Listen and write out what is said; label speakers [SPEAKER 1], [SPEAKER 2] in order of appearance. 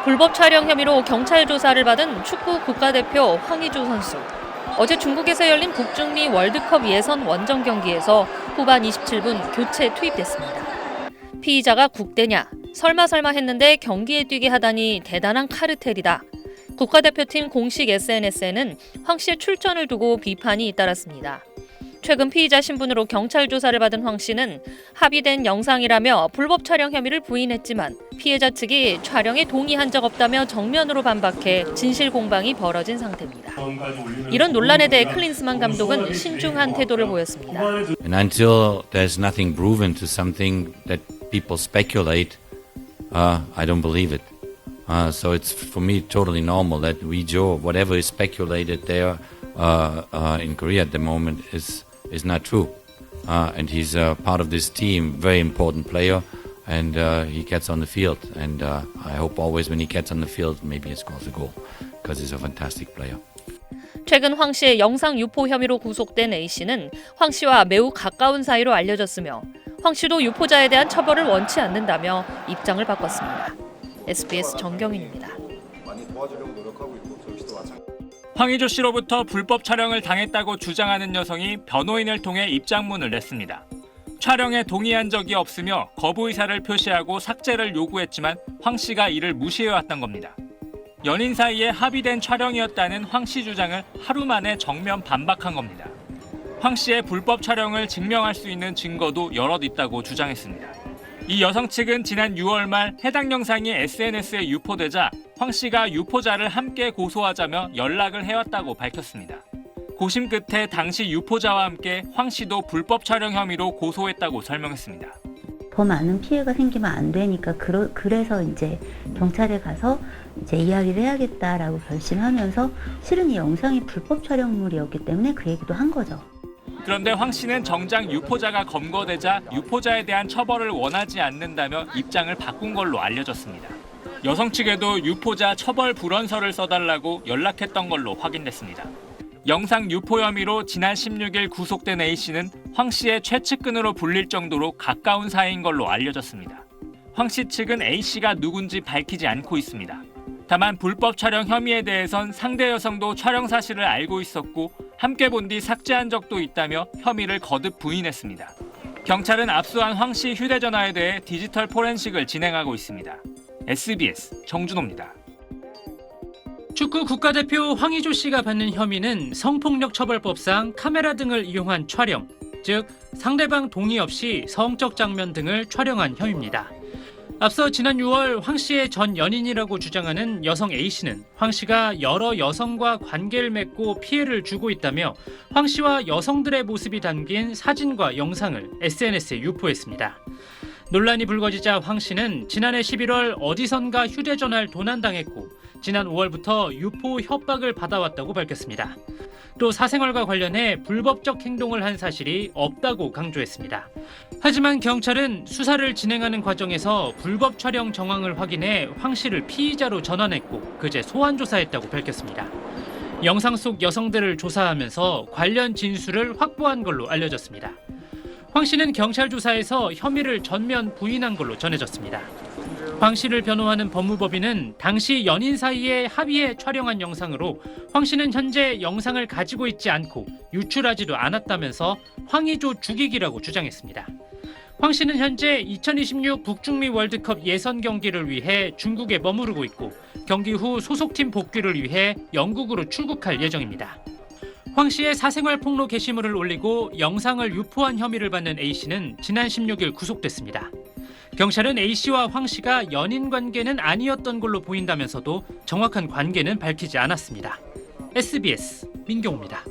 [SPEAKER 1] 불법 촬영 혐의로 경찰 조사를 받은 축구 국가대표 황의조 선수. 어제 중국에서 열린 북중미 월드컵 예선 원정 경기에서 후반 27분 교체 투입됐습니다. 피의자가 국대냐? 설마 했는데 경기에 뛰게 하다니 대단한 카르텔이다. 국가대표팀 공식 SNS에는 황 씨의 출전을 두고 비판이 잇따랐습니다. 최근 피의자 신분으로 경찰 조사를 받은 황 씨는 합의된 영상이라며 불법 촬영 혐의를 부인했지만 피해자 측이 촬영에 동의한 적 없다며 정면으로 반박해 진실 공방이 벌어진 상태입니다. 이런 논란에 대해 클린스만 감독은 신중한 태도를 보였습니다.
[SPEAKER 2] And until there's nothing proven to something that people speculate, I don't believe it. So it's for me totally normal that whatever is speculated there in Korea at the moment is not true. And he's part of this team, very important player, and he gets on the field. And I hope always when he gets on the field, maybe he scores a goal, because he's a fantastic player.
[SPEAKER 1] 최근 황 씨의 영상 유포 혐의로 구속된 A 씨는 황 씨와 매우 가까운 사이로 알려졌으며 황 씨도 유포자에 대한 처벌을 원치 않는다며 입장을 바꿨습니다. SBS 정경인입니다.
[SPEAKER 3] 황의조 씨로부터 불법 촬영을 당했다고 주장하는 여성이 변호인을 통해 입장문을 냈습니다. 촬영에 동의한 적이 없으며 거부 의사를 표시하고 삭제를 요구했지만 황 씨가 이를 무시해왔던 겁니다. 연인 사이에 합의된 촬영이었다는 황 씨 주장을 하루 만에 정면 반박한 겁니다. 황 씨의 불법 촬영을 증명할 수 있는 증거도 여럿 있다고 주장했습니다. 이 여성 측은 지난 6월 말 해당 영상이 SNS에 유포되자 황 씨가 유포자를 함께 고소하자며 연락을 해왔다고 밝혔습니다. 고심 끝에 당시 유포자와 함께 황 씨도 불법 촬영 혐의로 고소했다고 설명했습니다.
[SPEAKER 4] 더 많은 피해가 생기면 안 되니까 그래서 이제 경찰에 가서 이제 이야기를 해야겠다라고 결심하면서 실은 이 영상이 불법 촬영물이었기 때문에 그 얘기도 한 거죠.
[SPEAKER 3] 그런데 황 씨는 정작 유포자가 검거되자 유포자에 대한 처벌을 원하지 않는다며 입장을 바꾼 걸로 알려졌습니다. 여성 측에도 유포자 처벌 불원서를 써달라고 연락했던 걸로 확인됐습니다. 영상 유포 혐의로 지난 16일 구속된 A 씨는 황 씨의 최측근으로 불릴 정도로 가까운 사이인 걸로 알려졌습니다. 황 씨 측은 A 씨가 누군지 밝히지 않고 있습니다. 다만 불법 촬영 혐의에 대해선 상대 여성도 촬영 사실을 알고 있었고 함께 본 뒤 삭제한 적도 있다며 혐의를 거듭 부인했습니다. 경찰은 압수한 황 씨 휴대전화에 대해 디지털 포렌식을 진행하고 있습니다. SBS 정준호입니다.
[SPEAKER 5] 축구 국가대표 황의조 씨가 받는 혐의는 성폭력 처벌법상 카메라 등을 이용한 촬영, 즉 상대방 동의 없이 성적 장면 등을 촬영한 혐의입니다. 앞서 지난 6월 황 씨의 전 연인이라고 주장하는 여성 A 씨는 황 씨가 여러 여성과 관계를 맺고 피해를 주고 있다며 황 씨와 여성들의 모습이 담긴 사진과 영상을 SNS에 유포했습니다. 논란이 불거지자 황 씨는 지난해 11월 어디선가 휴대전화를 도난당했고 지난 5월부터 유포 협박을 받아왔다고 밝혔습니다. 또 사생활과 관련해 불법적 행동을 한 사실이 없다고 강조했습니다. 하지만 경찰은 수사를 진행하는 과정에서 불법 촬영 정황을 확인해 황 씨를 피의자로 전환했고 그제 소환 조사했다고 밝혔습니다. 영상 속 여성들을 조사하면서 관련 진술을 확보한 걸로 알려졌습니다. 황 씨는 경찰 조사에서 혐의를 전면 부인한 걸로 전해졌습니다. 황 씨를 변호하는 법무법인은 당시 연인 사이에 합의해 촬영한 영상으로 황 씨는 현재 영상을 가지고 있지 않고 유출하지도 않았다면서 황의조 죽이기라고 주장했습니다. 황 씨는 현재 2026 북중미 월드컵 예선 경기를 위해 중국에 머무르고 있고 경기 후 소속팀 복귀를 위해 영국으로 출국할 예정입니다. 황 씨의 사생활 폭로 게시물을 올리고 영상을 유포한 혐의를 받는 A 씨는 지난 16일 구속됐습니다. 경찰은 A 씨와 황 씨가 연인 관계는 아니었던 걸로 보인다면서도 정확한 관계는 밝히지 않았습니다. SBS 민경호입니다.